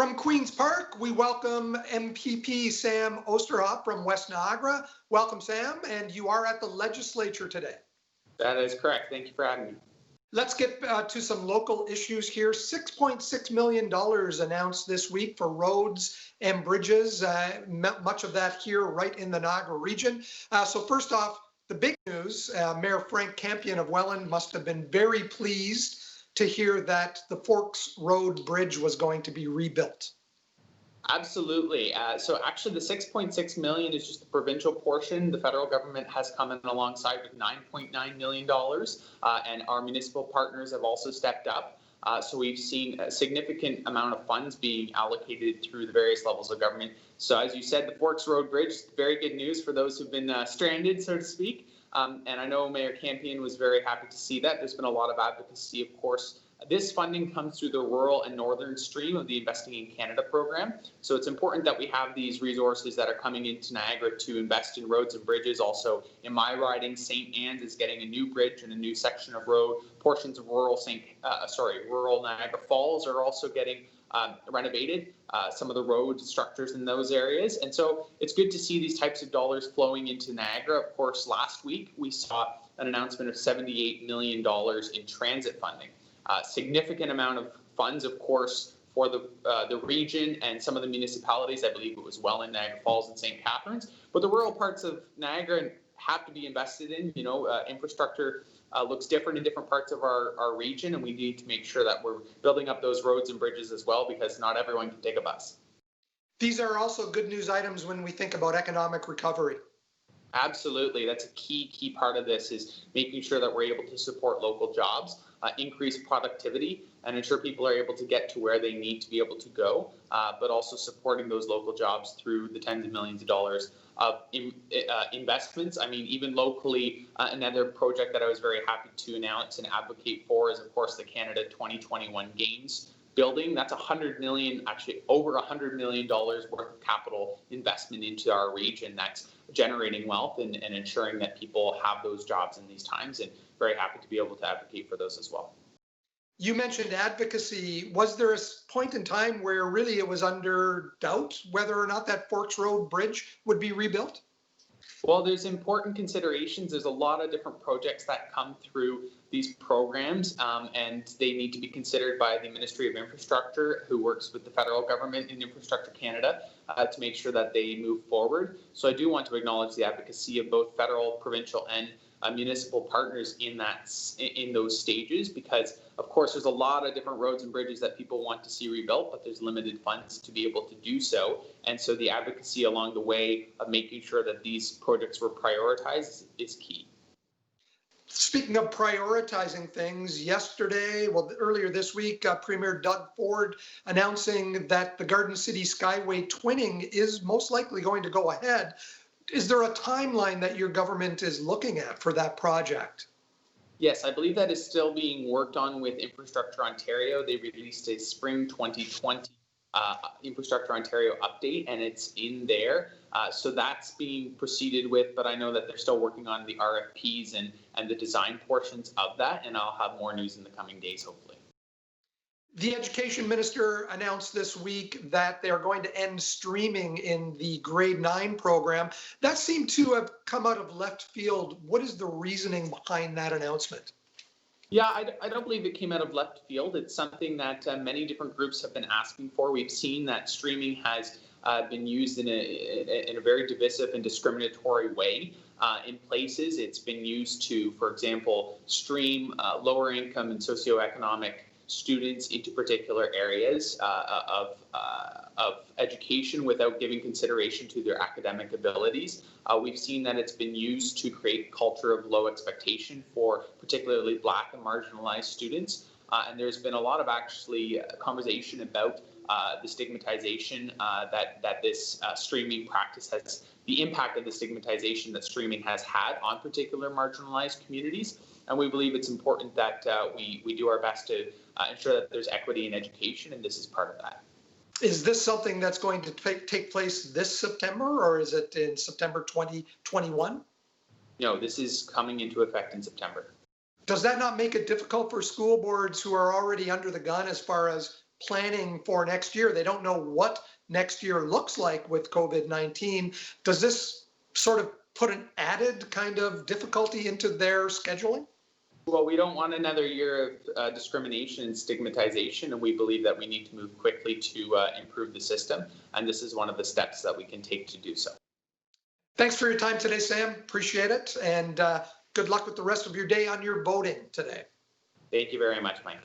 From Queen's Park, we welcome MPP Sam Oosterhoff from West Niagara. Welcome, Sam, and you are at the legislature today. That is correct. Thank you for having me. Let's get to some local issues here. $6.6 million announced this week for roads and bridges, much of that here right in the Niagara region. So first off, the big news, Mayor Frank Campion of Welland must have been very pleased to hear that the Forks Road Bridge was going to be rebuilt. Absolutely. So actually the 6.6 million is just the provincial portion. The federal government has come in alongside with $9.9 million, and our municipal partners have also stepped up. So we've seen a significant amount of funds being allocated through the various levels of government. So as you said, the Forks Road Bridge, very good news for those who've been stranded, so to speak. And I know Mayor Campion was very happy to see that. There's been a lot of advocacy, of course. This funding comes through the rural and northern stream of the Investing in Canada program. So it's important that we have these resources that are coming into Niagara to invest in roads and bridges. Also, in my riding, St. Anne's is getting a new bridge and a new section of road. Portions of rural Niagara Falls are also getting renovated, some of the road structures in those areas. And so it's good to see these types of dollars flowing into Niagara. Of course, last week we saw an announcement of $78 million in transit funding. Significant amount of funds, of course, for the region and some of the municipalities. I believe it was Welland, Niagara Falls, and St. Catharines. But the rural parts of Niagara have to be invested in. You know, infrastructure looks different in different parts of our region, and we need to make sure that we're building up those roads and bridges as well, because not everyone can take a bus. These are also good news items when we think about economic recovery. Absolutely. That's a key part of this, is making sure that we're able to support local jobs, increase productivity, and ensure people are able to get to where they need to be able to go, but also supporting those local jobs through the tens of millions of dollars of investments. I mean, even locally, another project that I was very happy to announce and advocate for is, of course, the Canada 2021 Games building. That's $100 million, actually over $100 million worth of capital investment into our region. That's generating wealth and ensuring that people have those jobs in these times, and very happy to be able to advocate for those as well. You mentioned advocacy. Was there a point in time where really it was under doubt whether or not that Forks Road Bridge would be rebuilt? Well, there's important considerations. There's a lot of different projects that come through these programs, and they need to be considered by the Ministry of Infrastructure, who works with the federal government in Infrastructure Canada, to make sure that they move forward. So I do want to acknowledge the advocacy of both federal, provincial, and municipal partners in those stages, because of course there's a lot of different roads and bridges that people want to see rebuilt, but there's limited funds to be able to do so. And so the advocacy along the way of making sure that these projects were prioritized is key. Speaking of prioritizing things, earlier this week, Premier Doug Ford announcing that the Garden City Skyway twinning is most likely going to go ahead. Is there a timeline that your government is looking at for that project? Yes, I believe that is still being worked on with Infrastructure Ontario. They released a spring 2020 Infrastructure Ontario update, and it's in there. So that's being proceeded with, but I know that they're still working on the RFPs and the design portions of that, and I'll have more news in the coming days, hopefully. The Education Minister announced this week that they are going to end streaming in the grade 9 program. That seemed to have come out of left field. What is the reasoning behind that announcement? Yeah, I don't believe it came out of left field. It's something that many different groups have been asking for. We've seen that streaming has been used in a very divisive and discriminatory way. In places, it's been used to, for example, stream lower income and socioeconomic students into particular areas of education without giving consideration to their academic abilities. We've seen that it's been used to create culture of low expectation for particularly Black and marginalized students. And there's been a lot of conversation about the stigmatization that this streaming practice has, the impact of the stigmatization that streaming has had on particular marginalized communities. And we believe it's important that we do our best to ensure that there's equity in education, and this is part of that. Is this something that's going to take place this September, or is it in September 2021? No, this is coming into effect in September. Does that not make it difficult for school boards who are already under the gun as far as planning for next year. They don't know what next year looks like with COVID-19. Does this sort of put an added kind of difficulty into their scheduling? Well, we don't want another year of discrimination and stigmatization, and we believe that we need to move quickly to improve the system, and this is one of the steps that we can take to do so. Thanks for your time today, Sam. Appreciate it, and good luck with the rest of your day on your voting today. Thank you very much, Mike.